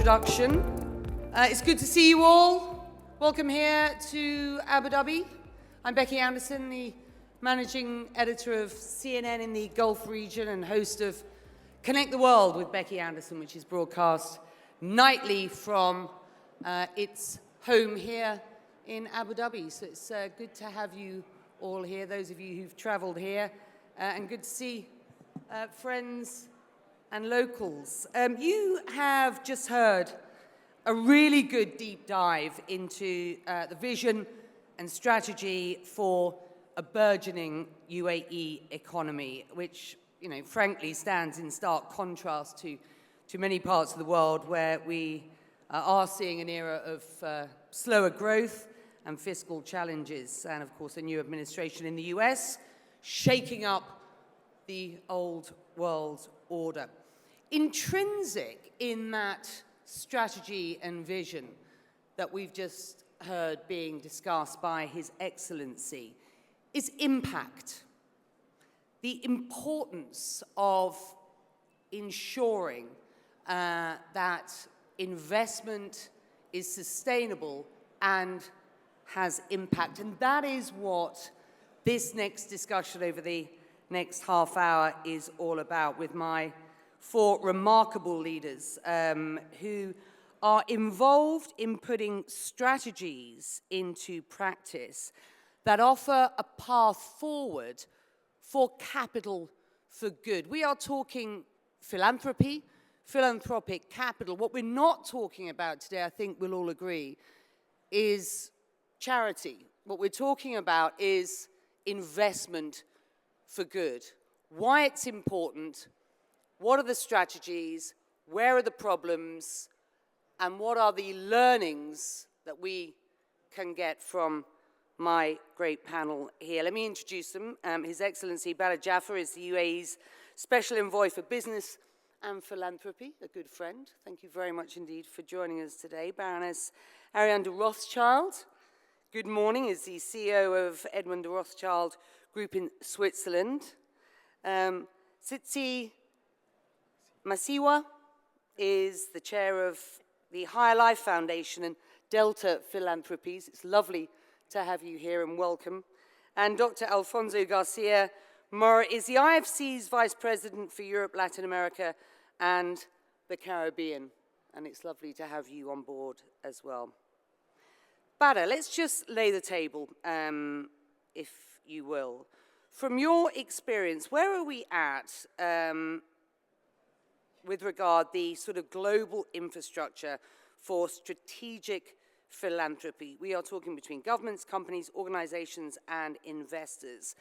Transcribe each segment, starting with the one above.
introduction. It's good to see you all. Welcome here to Abu Dhabi. I'm Becky Anderson, the managing editor of CNN in the Gulf region and host of Connect the World with Becky Anderson, which is broadcast nightly from its home here in Abu Dhabi. So it's good to have you all here, those of you who've traveled here, and good to see friends and locals. You have just heard a really good deep dive into the vision and strategy for a burgeoning UAE economy, which, you know, frankly stands in stark contrast to many parts of the world where we are seeing an era of slower growth and fiscal challenges, and of course a new administration in the US shaking up the old world order. Intrinsic in that strategy and vision that we've just heard being discussed by His Excellency is impact. The importance of ensuring that investment is sustainable and has impact. And that is what this next discussion over the next half hour is all about, with my four remarkable leaders who are involved in putting strategies into practice that offer a path forward for capital for good. We are talking philanthropy, philanthropic capital. What we're not talking about today, I think we'll all agree, is charity. What we're talking about is investment for good. Why it's important, what are the strategies, where are the problems, and what are the learnings that we can get from my great panel here. Let me introduce them. His Excellency Balad Jaffer is the UAE's Special Envoy for Business and Philanthropy, a good friend. Thank you very much indeed for joining us today. Baroness Ariane de Rothschild, good morning, is the CEO of Edmond de Rothschild Group in Switzerland. Tsitsi Masiwa is the chair of the Higher Life Foundation and Delta Philanthropies. It's lovely to have you here, and welcome. And Dr. Alfonso Garcia Mora is the IFC's Vice President for Europe, Latin America, and the Caribbean. And it's lovely to have you on board as well. Bada, let's just lay the table, if you will. From your experience, where are we at with regard the sort of global infrastructure for strategic philanthropy? We are talking between governments, companies, organizations, and investors.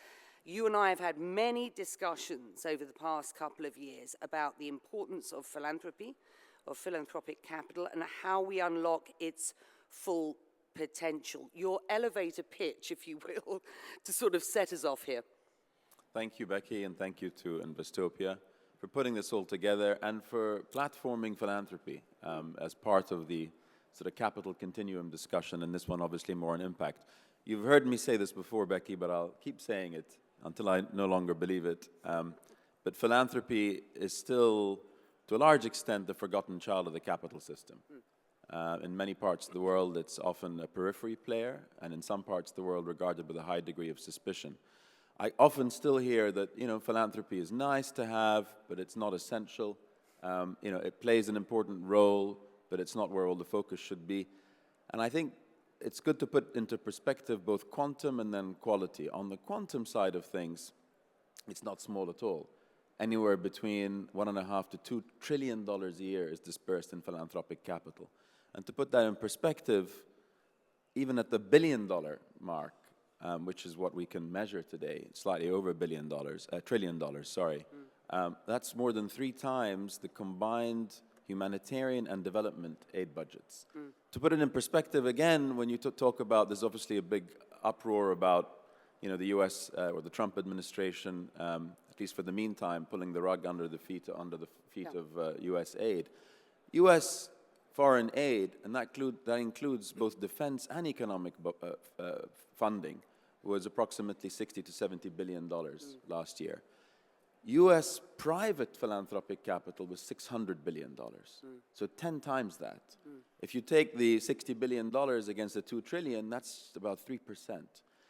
You and I have had many discussions over the past couple of years about the importance of philanthropy, of philanthropic capital, and how we unlock its full potential. Your elevator pitch, if you will, to sort of set us off here. Thank you, Becky, and thank you to Investopia for putting this all together and for platforming philanthropy as part of the sort of capital continuum discussion, and this one obviously more on impact. You've heard me say this before, Becky, but I'll keep saying it until I no longer believe it. But philanthropy is still, to a large extent, the forgotten child of the capital system. In many parts of the world, it's often a periphery player, and in some parts of the world regarded with a high degree of suspicion. I often still hear that, you know, philanthropy is nice to have, but it's not essential. You know, it plays an important role, but it's not where all the focus should be. And I think it's good to put into perspective both quantum and then quality. On the quantum side of things, it's not small at all. Anywhere between $1.5 to $2 trillion a year is dispersed in philanthropic capital. And to put that in perspective, even at the $1 billion mark, which is what we can measure today, slightly over $1 trillion, sorry. That's more than 3 times the combined humanitarian and development aid budgets. To put it in perspective, again, when you talk about, there's obviously a big uproar about, you know, the U.S. Or the Trump administration, at least for the meantime, pulling the rug under the feet of U.S. aid. U.S. foreign aid, and that includes both defense and economic funding, was approximately $60 to $70 billion last year. US private philanthropic capital was $600 billion, so 10 times that. If you take the $60 billion against the $2 trillion, that's about 3%.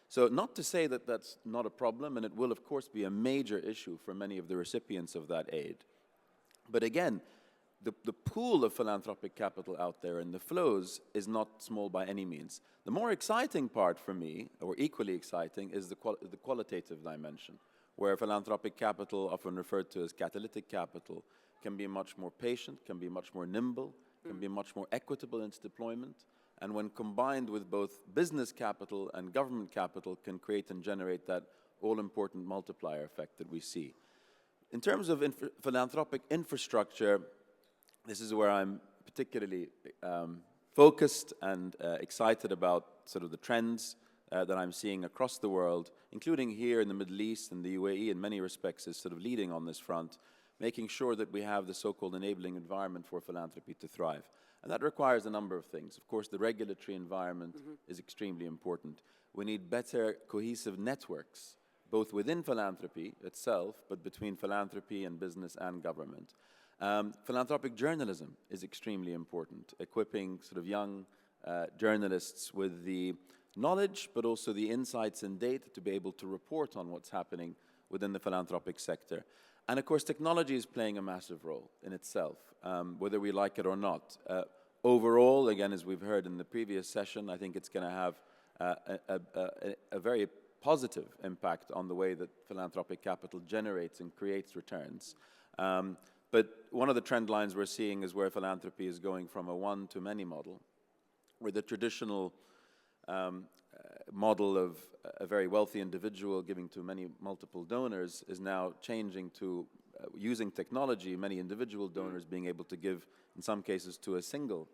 So not to say that that's not a problem, and it will of course be a major issue for many of the recipients of that aid. But again, the pool of philanthropic capital out there and the flows is not small by any means. The more exciting part for me, or equally exciting, is the qualitative dimension, where philanthropic capital, often referred to as catalytic capital, can be much more patient, can be much more nimble, can be much more equitable in its deployment, and when combined with both business capital and government capital, can create and generate that all-important multiplier effect that we see. In terms of philanthropic infrastructure, this is where I'm particularly focused and excited about sort of the trends that I'm seeing across the world, including here in the Middle East and the UAE in many respects is sort of leading on this front, making sure that we have the so-called enabling environment for philanthropy to thrive. And that requires a number of things. Of course, the regulatory environment is extremely important. We need better cohesive networks, both within philanthropy itself, but between philanthropy and business and government. Philanthropic journalism is extremely important, equipping sort of young journalists with the knowledge, but also the insights and data to be able to report on what's happening within the philanthropic sector. And of course, technology is playing a massive role in itself, whether we like it or not. Overall, again, as we've heard in the previous session, I think it's going to have a very positive impact on the way that philanthropic capital generates and creates returns. But one of the trend lines we're seeing is where philanthropy is going from a one-to-many model, where the traditional model of a very wealthy individual giving to many multiple donors is now changing to using technology, many individual donors being able to give, in some cases, to a single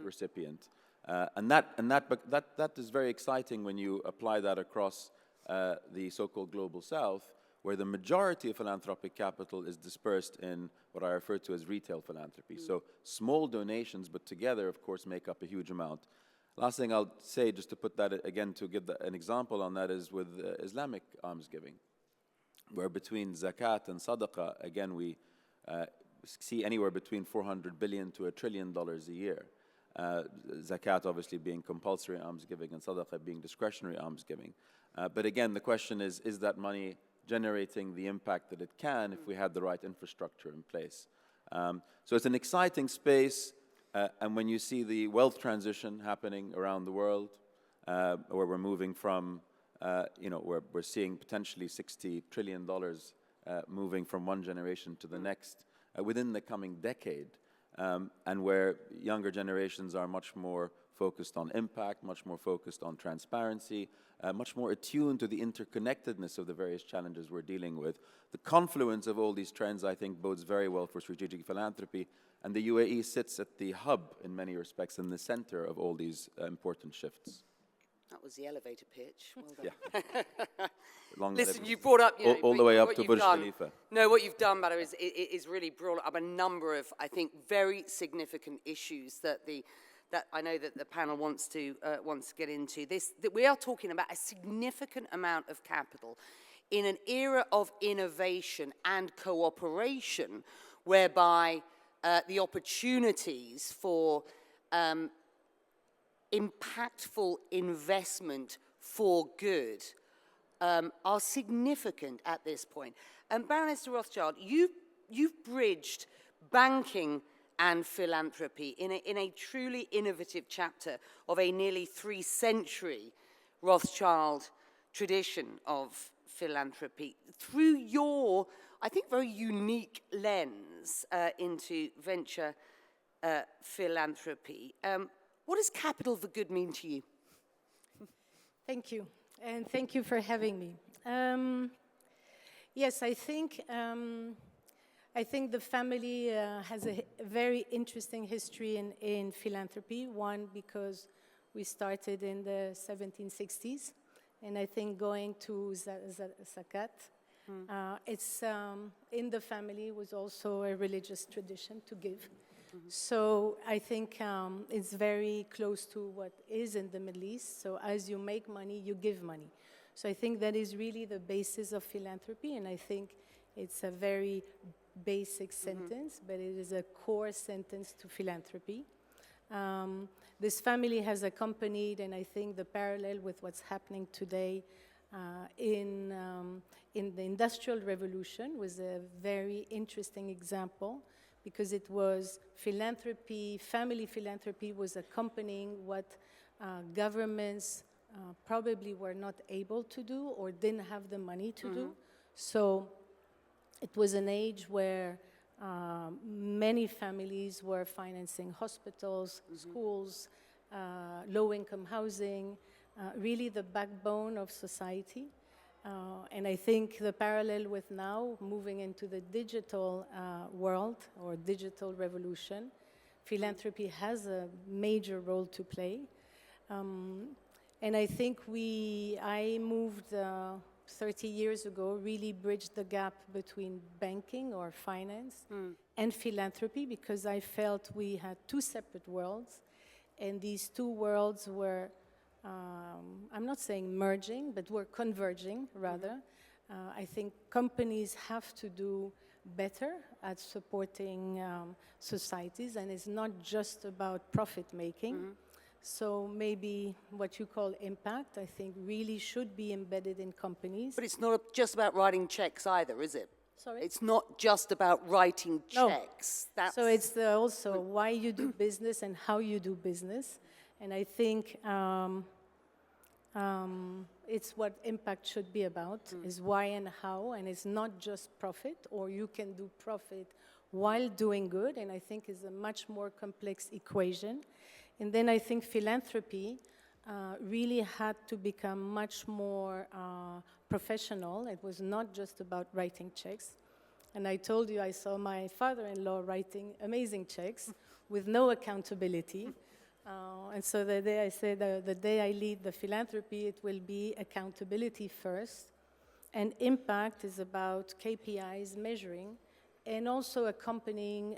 recipient. And that is very exciting when you apply that across the so-called Global South, where the majority of philanthropic capital is dispersed in what I refer to as retail philanthropy. So small donations, but together, of course, make up a huge amount. Last thing I'll say, just to put that again, to give an example on that, is with Islamic almsgiving, where between zakat and sadaqah, again, we see anywhere between $400 billion to $1 trillion a year. Zakat obviously being compulsory almsgiving and sadaqah being discretionary almsgiving. But again, the question is that money generating the impact that it can if we had the right infrastructure in place? So it's an exciting space, and when you see the wealth transition happening around the world, where we're moving from, where we're seeing potentially $60 trillion moving from one generation to the next within the coming decade, and where younger generations are much more focused on impact, much more focused on transparency, much more attuned to the interconnectedness of the various challenges we're dealing with. The confluence of all these trends, I think, bodes very well for strategic philanthropy, and the UAE sits at the hub, in many respects, in the center of all these important shifts. That was the elevator pitch. Well done. Yeah. Listen, you brought up all the way up to Burj Khalifa. No, what you've done, Badr, is really brought up a number of, I think, very significant issues that I know that the panel wants to get into. That we are talking about a significant amount of capital in an era of innovation and cooperation, whereby the opportunities for impactful investment for good are significant at this point. And Baroness de Rothschild, you've bridged banking and philanthropy in a truly innovative chapter of a nearly 3-century Rothschild tradition of philanthropy through your, I think, very unique lens into venture philanthropy. What does capital for good mean to you? Thank you, and thank you for having me. Yes, I think the family has a very interesting history in philanthropy. One, because we started in the 1760s, and I think going to zakat, it's in the family was also a religious tradition to give. So I think it's very close to what is in the Middle East. So as you make money, you give money. So I think that is really the basis of philanthropy, and I think It's a very basic sentence, but it is a core sentence to philanthropy. This family has accompanied, and I think the parallel with what's happening today in the Industrial Revolution was a very interesting example, because it was philanthropy, family philanthropy was accompanying what governments probably were not able to do or didn't have the money to do. So it was an age where many families were financing hospitals, schools, low-income housing, really the backbone of society. And I think the parallel with now, moving into the digital world or digital revolution, philanthropy has a major role to play. And I think I moved 30 years ago, really bridged the gap between banking or finance and philanthropy, because I felt we had two separate worlds, and these two worlds were, I'm not saying merging, but were converging, rather. I think companies have to do better at supporting societies, and it's not just about profit-making. So maybe what you call impact, I think, really should be embedded in companies. But it's not just about writing checks either, is it? Sorry? It's not just about writing No. checks. That's So it's also why you do business and how you do business. And I think it's what impact should be about, is why and how, and it's not just profit, or you can do profit while doing good, and I think is a much more complex equation. And then I think philanthropy really had to become much more professional. It was not just about writing checks. And I told you I saw my father-in-law writing amazing checks with no accountability. And so the day I said, the day I lead the philanthropy, it will be accountability first. And impact is about KPIs, measuring, and also accompanying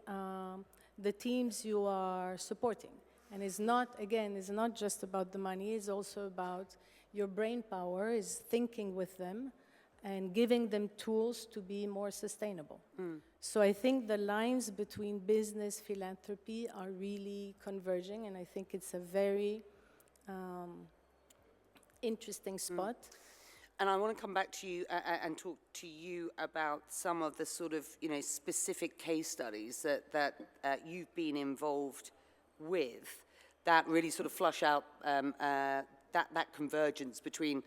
the teams you are supporting. And it's not, again, it's not just about the money, it's also about your brain power, is thinking with them and giving them tools to be more sustainable. So I think the lines between business, philanthropy are really converging, and I think it's a very interesting spot. And I want to come back to you and talk to you about some of the sort of, specific case studies that you've been involved with that really sort of flush out that convergence between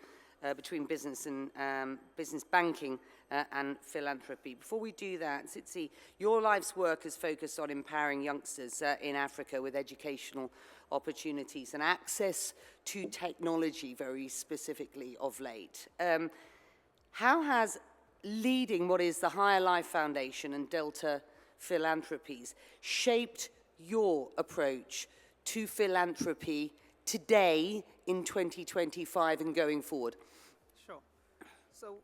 business and business banking and philanthropy. Before we do that, Tsitsi, your life's work is focused on empowering youngsters in Africa with educational opportunities and access to technology, very specifically of late. How has leading what is the Higher Life Foundation and Delta Philanthropies shaped your approach to philanthropy today in 2025 and going forward? Sure. So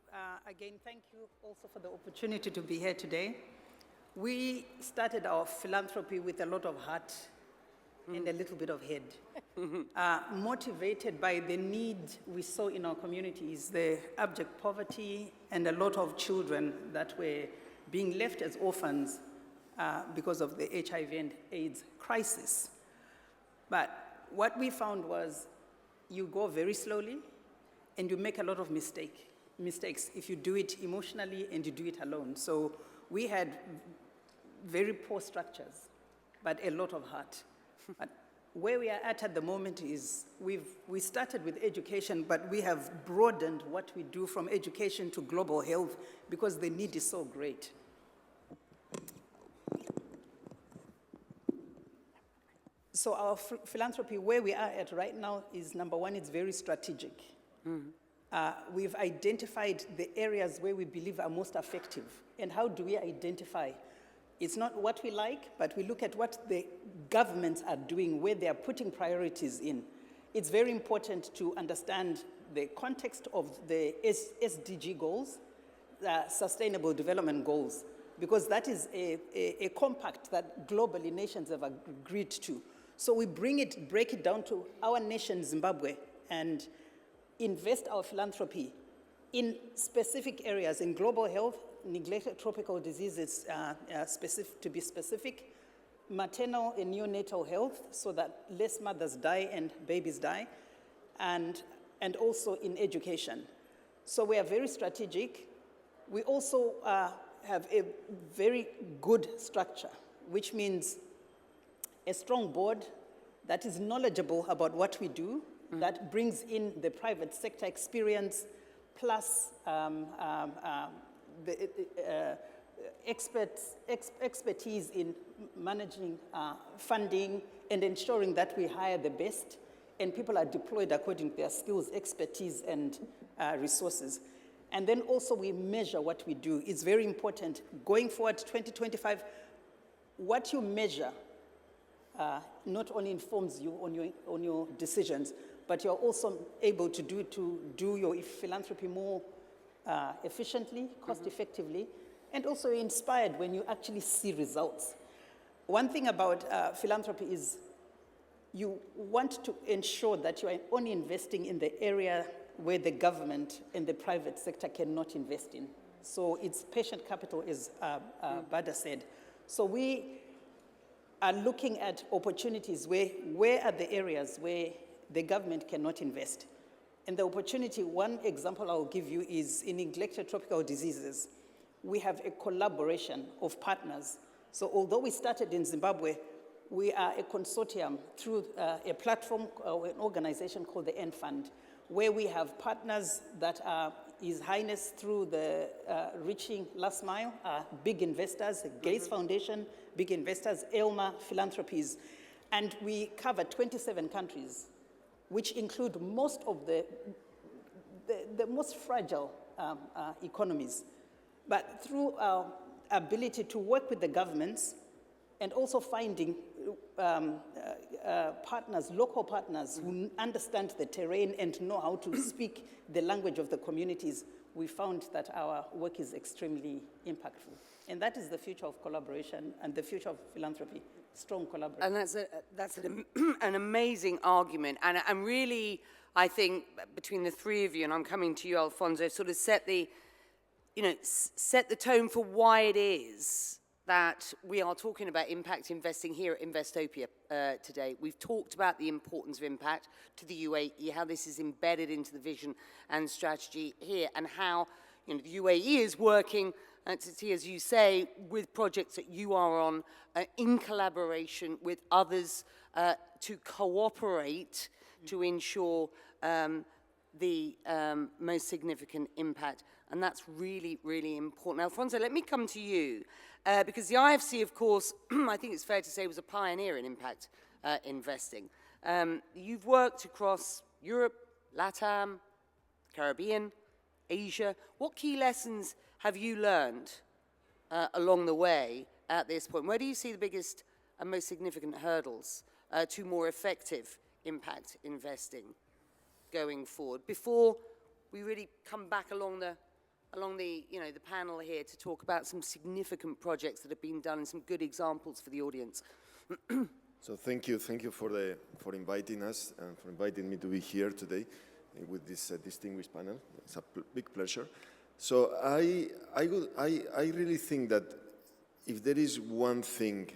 again, thank you also for the opportunity to be here today. We started our philanthropy with a lot of heart and a little bit of head. Motivated by the need we saw in our communities, the abject poverty and a lot of children that were being left as orphans because of the HIV and AIDS crisis. But what we found was you go very slowly and you make a lot of mistakes if you do it emotionally and you do it alone. So we had very poor structures, but a lot of heart. But where we are at the moment is we started with education, but we have broadened what we do from education to global health because the need is so great. So our philanthropy, where we are at right now, is number one, it's very strategic. We've identified the areas where we believe are most effective. And how do we identify? It's not what we like, but we look at what the governments are doing, where they are putting priorities in. It's very important to understand the context of the SDG goals, Sustainable Development Goals, because that is a compact that globally nations have agreed to. So we break it down to our nation, Zimbabwe, and invest our philanthropy in specific areas, in global health, neglected tropical diseases, to be specific, maternal and neonatal health, so that less mothers die and babies die, and also in education. So we are very strategic. We also have a very good structure, which means a strong board that is knowledgeable about what we do, that brings in the private sector experience, plus the expertise in managing funding and ensuring that we hire the best and people are deployed according to their skills, expertise, and resources. And then also we measure what we do. It's very important. Going forward, 2025, what you measure not only informs you on your decisions, but you're also able to do your philanthropy more efficiently, cost-effectively, and also you're inspired when you actually see results. One thing about philanthropy is you want to ensure that you are only investing in the area where the government and the private sector cannot invest in. So it's patient capital, as Bada said. So we are looking at opportunities where are the areas where the government cannot invest. And the opportunity, one example I'll give you is in neglected tropical diseases. We have a collaboration of partners. So although we started in Zimbabwe, we are a consortium through a platform or an organization called the End Fund, where we have partners that are His Highness through the Reaching Last Mile, big investors, Gates Foundation, big investors, Elma Philanthropies, and we cover 27 countries, which include most of the most fragile economies. But through our ability to work with the governments and also finding partners, local partners who understand the terrain and know how to speak the language of the communities, we found that our work is extremely impactful. And that is the future of collaboration and the future of philanthropy, strong collaboration. And that's an amazing argument. And really, I think, between the three of you, and I'm coming to you, Alfonso, sort of set the tone for why it is that we are talking about impact investing here at Investopia today. We've talked about the importance of impact to the UAE, how this is embedded into the vision and strategy here, and how the UAE is working, as you say, with projects that you are on in collaboration with others to cooperate to ensure the most significant impact. And that's really, really important. Alfonso, let me come to you, because the IFC, of course, I think it's fair to say, was a pioneer in impact investing. You've worked across Europe, LATAM, Caribbean, Asia. What key lessons have you learned along the way at this point? Where do you see the biggest and most significant hurdles to more effective impact investing going forward, before we really come back along the panel here to talk about some significant projects that have been done and some good examples for the audience? So thank you for inviting us and for inviting me to be here today with this distinguished panel. It's a big pleasure. So I really think that if there is one thing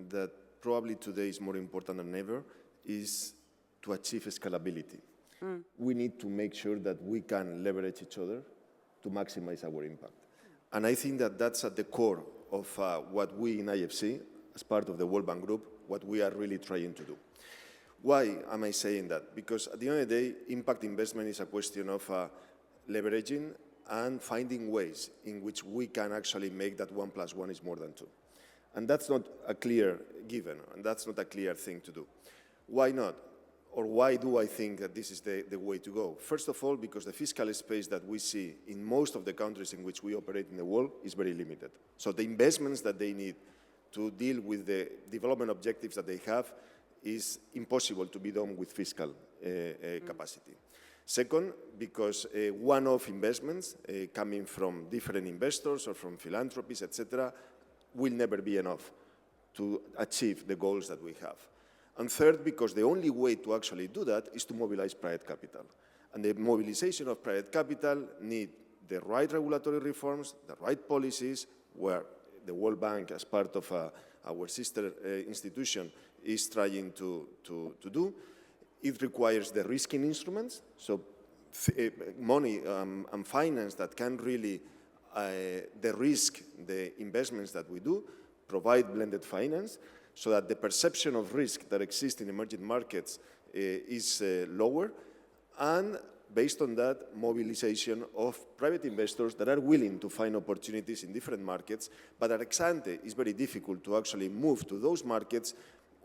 that probably today is more important than ever, is to achieve scalability. We need to make sure that we can leverage each other to maximize our impact. And I think that that's at the core of what we in IFC, as part of the World Bank Group, what we are really trying to do. Why am I saying that? Because at the end of the day, impact investment is a question of leveraging and finding ways in which we can actually make that 1 + 1 is more than 2. And that's not a clear given, and that's not a clear thing to do. Why not? Or why do I think that this is the way to go? First of all, because the fiscal space that we see in most of the countries in which we operate in the world is very limited. So the investments that they need to deal with the development objectives that they have is impossible to be done with fiscal capacity. Second, because one-off investments coming from different investors or from philanthropies, etc., will never be enough to achieve the goals that we have. And third, because the only way to actually do that is to mobilize private capital. And the mobilization of private capital need the right regulatory reforms, the right policies, where the World Bank, as part of our sister institution, is trying to do. It requires the risking instruments, so money and finance that can really de-risk the investments that we do, provide blended finance, so that the perception of risk that exists in emerging markets is lower, and based on that, mobilization of private investors that are willing to find opportunities in different markets, but at ex ante, it's very difficult to actually move to those markets.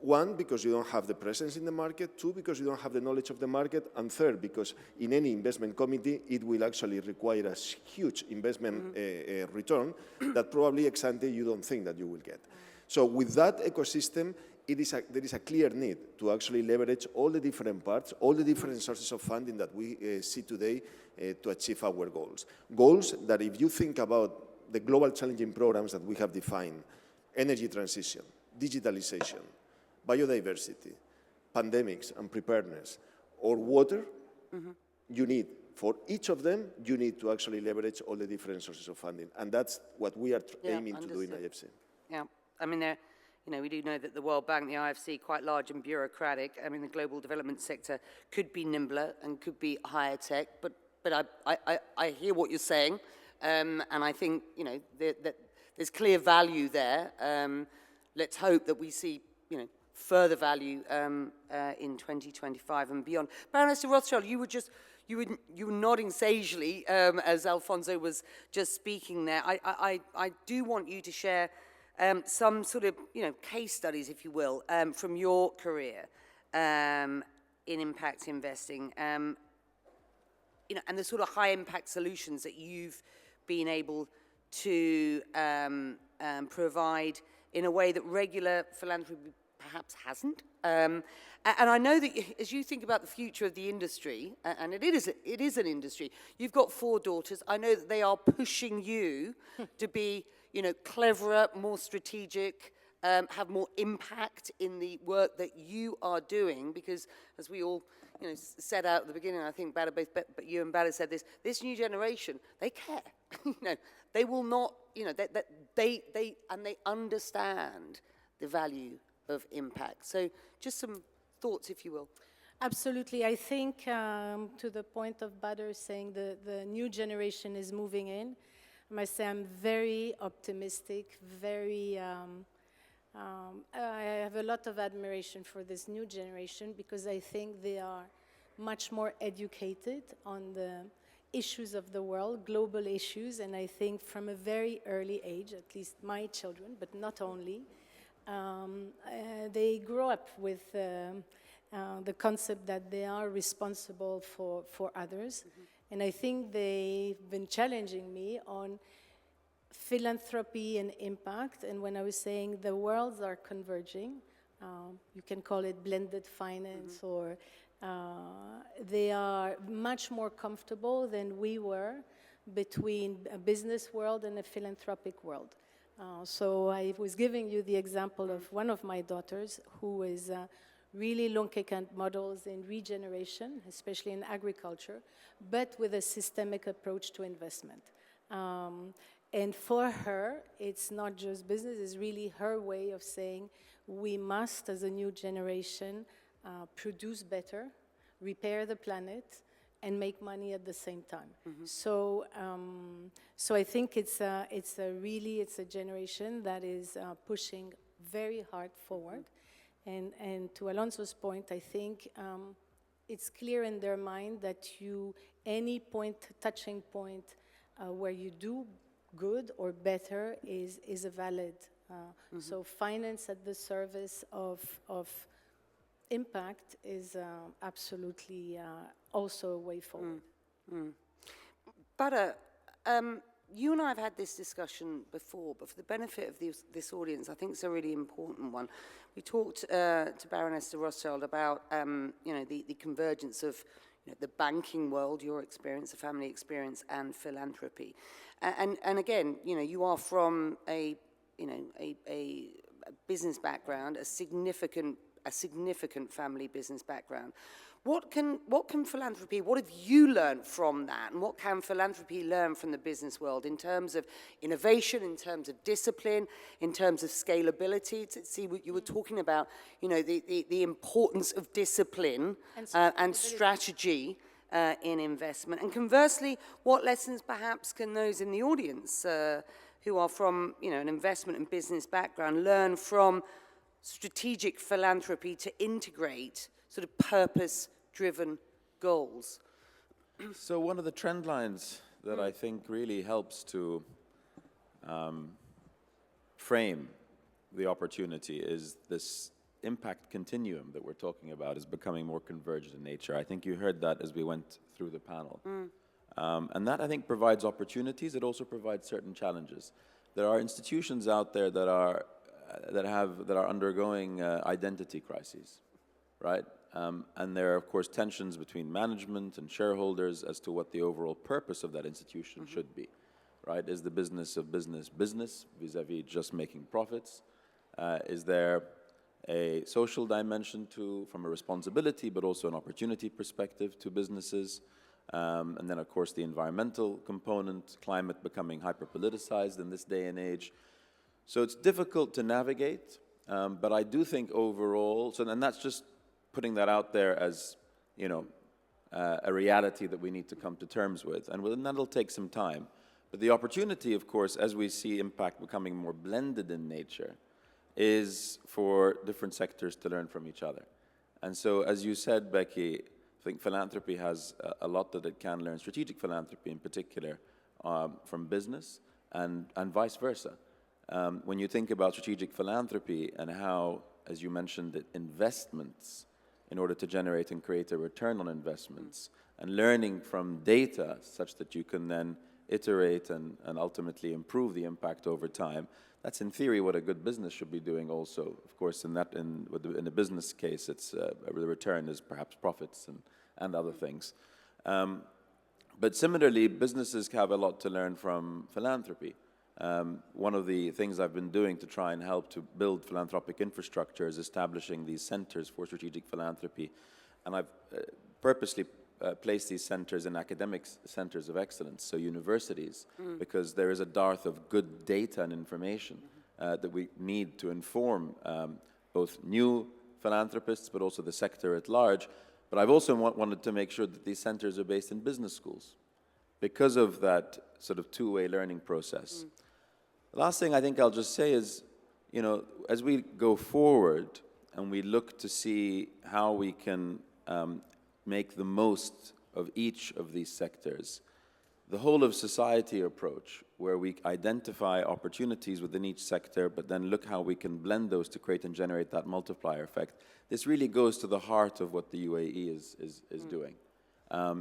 One, because you don't have the presence in the market. Two, because you don't have the knowledge of the market. And third, because in any investment committee, it will actually require a huge investment return that probably ex ante you don't think that you will get. So with that ecosystem, there is a clear need to actually leverage all the different parts, all the different sources of funding that we see today to achieve our goals. Goals that, if you think about the global challenging programs that we have defined, energy transition, digitalization, biodiversity, pandemics and preparedness, or water, you need, for each of them, you need to actually leverage all the different sources of funding. And that's what we are aiming to do in IFC. Yeah, I mean, we do know that the World Bank, the IFC, quite large and bureaucratic. I mean, the global development sector could be nimbler and could be higher tech, but I hear what you're saying, and I think, that there's clear value there. Let's hope that we see, further value in 2025 and beyond. Baroness de Rothschild, you were nodding sagely as Alfonso was just speaking there. I do want you to share some sort of, case studies, if you will, from your career in impact investing, and the sort of high impact solutions that you've been able to provide in a way that regular philanthropy perhaps hasn't. And I know that as you think about the future of the industry, and it is an industry, you've got 4 daughters. I know that they are pushing you to be, cleverer, more strategic, have more impact in the work that you are doing, because as we all, set out at the beginning, I think both you and Bada said this new generation, they care. They will not, they understand the value of impact. So just some thoughts, if you will. Absolutely. I think to the point of Badr saying the new generation is moving in, I must say I'm very optimistic, I have a lot of admiration for this new generation, because I think they are much more educated on the issues of the world, global issues, and I think from a very early age, at least my children, but not only, they grow up with the concept that they are responsible for others. And I think they've been challenging me on philanthropy and impact. And when I was saying the worlds are converging, you can call it blended finance, or they are much more comfortable than we were between a business world and a philanthropic world. So I was giving you the example of one of my daughters who is really long-account models in regeneration, especially in agriculture, but with a systemic approach to investment. And for her, it's not just business, it's really her way of saying we must, as a new generation, produce better, repair the planet, and make money at the same time. So I think it's a generation that is pushing very hard forward. And to Alonso's point, I think it's clear in their mind that any touching point where you do good or better is a valid. So finance at the service of impact is absolutely also a way forward. But you and I have had this discussion before, but for the benefit of this audience, I think it's a really important one. We talked to Baroness de Rothschild about the convergence of the banking world, your experience, the family experience, and philanthropy. And again, you are from a business background, a significant family business background. What can philanthropy, what have you learned from that? And what can philanthropy learn from the business world in terms of innovation, in terms of discipline, in terms of scalability? To see what you were talking about, you know, the importance of discipline and strategy in investment. And conversely, what lessons perhaps can those in the audience who are from, you know, an investment and business background learn from strategic philanthropy to integrate sort of purpose-driven goals? So one of the trend lines that I think really helps to frame the opportunity is this impact continuum that we're talking about is becoming more converged in nature. I think you heard that as we went through the panel. And that, I think, provides opportunities. It also provides certain challenges. There are institutions out there that are undergoing identity crises, right? And there are, of course, tensions between management and shareholders as to what the overall purpose of that institution should be, right? Is the business of business vis-a-vis just making profits? Is there a social dimension from a responsibility, but also an opportunity perspective to businesses? And then, of course, the environmental component, climate becoming hyper-politicized in this day and age. So it's difficult to navigate, but I do think overall, and that's just putting that out there as, you know, a reality that we need to come to terms with. And that'll take some time. But the opportunity, of course, as we see impact becoming more blended in nature, is for different sectors to learn from each other. And so, as you said, Becky, I think philanthropy has a lot that it can learn, strategic philanthropy in particular, from business and vice versa. When you think about strategic philanthropy and how, as you mentioned, investments in order to generate and create a return on investments and learning from data such that you can then iterate and ultimately improve the impact over time, that's in theory what a good business should be doing also. Of course, in a business case, it's the return is perhaps profits and other things. But similarly, businesses have a lot to learn from philanthropy. One of the things I've been doing to try and help to build philanthropic infrastructure is establishing these centers for strategic philanthropy. And I've purposely placed these centers in academic centers of excellence, so universities, because there is a dearth of good data and information that we need to inform both new philanthropists, but also the sector at large. But I've also wanted to make sure that these centers are based in business schools because of that sort of two-way learning process. The last thing I think I'll just say is, you know, as we go forward and we look to see how we can make the most of each of these sectors, the whole of society approach, where we identify opportunities within each sector, but then look how we can blend those to create and generate that multiplier effect, this really goes to the heart of what the UAE is doing.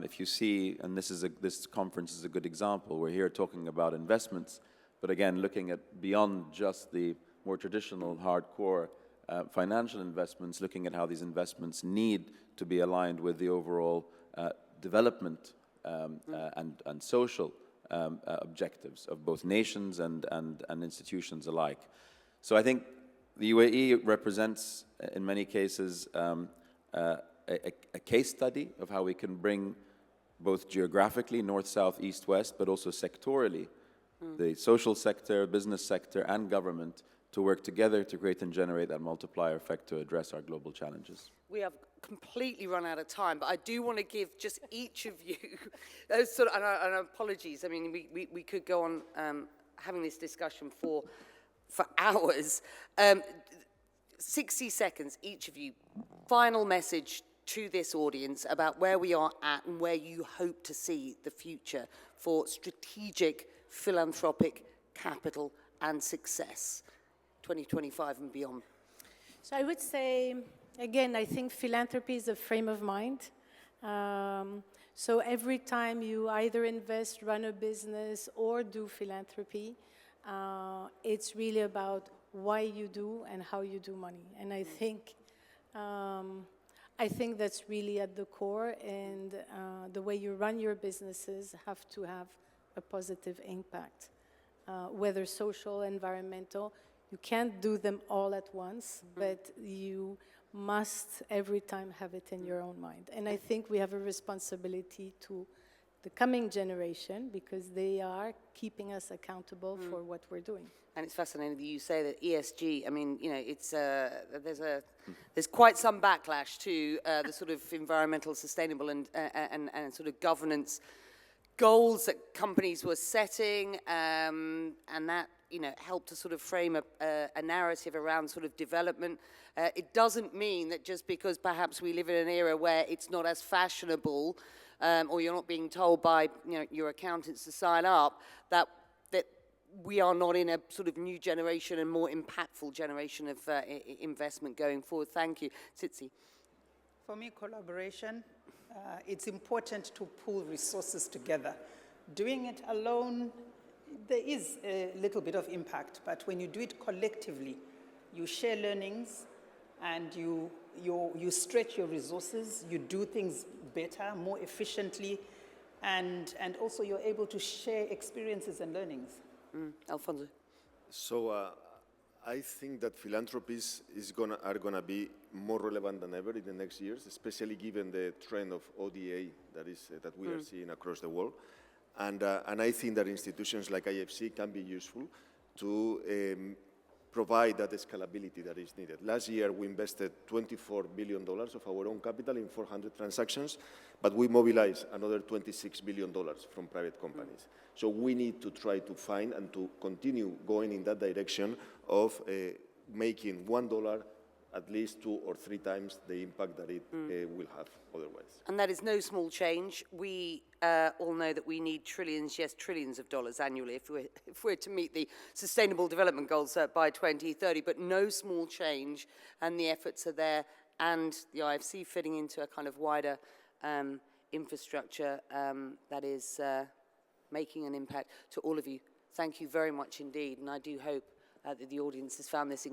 If you see, and this conference is a good example, we're here talking about investments, but again, looking at beyond just the more traditional hardcore financial investments, looking at how these investments need to be aligned with the overall development and social objectives of both nations and institutions alike. So I think the UAE represents, in many cases, a case study of how we can bring both geographically, north, south, east, west, but also sectorally, the social sector, business sector, and government to work together to create and generate that multiplier effect to address our global challenges. We have completely run out of time, but I do want to give just each of you, and apologies, I mean, we could go on having this discussion for hours. 60 seconds, each of you, final message to this audience about where we are at and where you hope to see the future for strategic philanthropic capital and success, 2025 and beyond. So I would say, again, I think philanthropy is a frame of mind. So every time you either invest, run a business, or do philanthropy, it's really about why you do and how you do money. And I think that's really at the core, and the way you run your businesses have to have a positive impact, whether social, environmental. You can't do them all at once, but you must every time have it in your own mind. And I think we have a responsibility to the coming generation because they are keeping us accountable for what we're doing. And it's fascinating that you say that ESG, I mean, you know, it's, there's quite some backlash to the sort of environmental, sustainable and sort of governance goals that companies were setting, and that, you know, helped to sort of frame a narrative around sort of development. It doesn't mean that just because perhaps we live in an era where it's not as fashionable, or you're not being told by, you know, your accountants to sign up, that we are not in a sort of new generation and more impactful generation of investment going forward. Thank you. Tsitsi. For me, collaboration, it's important to pool resources together. Doing it alone, there is a little bit of impact, but when you do it collectively, you share learnings and you stretch your resources, you do things better, more efficiently, and also you're able to share experiences and learnings. Alfonso. So I think that philanthropies are gonna be more relevant than ever in the next years, especially given the trend of ODA that we are seeing across the world. And I think that institutions like IFC can be useful to provide that scalability that is needed. Last year, we invested $24 billion of our own capital in 400 transactions, but we mobilized another $26 billion from private companies. So we need to try to find and to continue going in that direction of making $1 at least 2 or 3 times the impact that it will have otherwise. And that is no small change. We all know that we need trillions, yes, trillions of dollars annually if we're to meet the Sustainable Development Goals by 2030, but no small change, and the efforts are there, and the IFC fitting into a kind of wider infrastructure that is making an impact. To all of you, thank you very much indeed, and I do hope that the audience has found this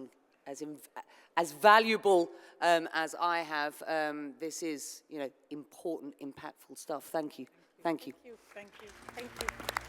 as valuable as I have. This is, you know, important, impactful stuff. Thank you. Thank you. Thank you. Thank you. Thank you.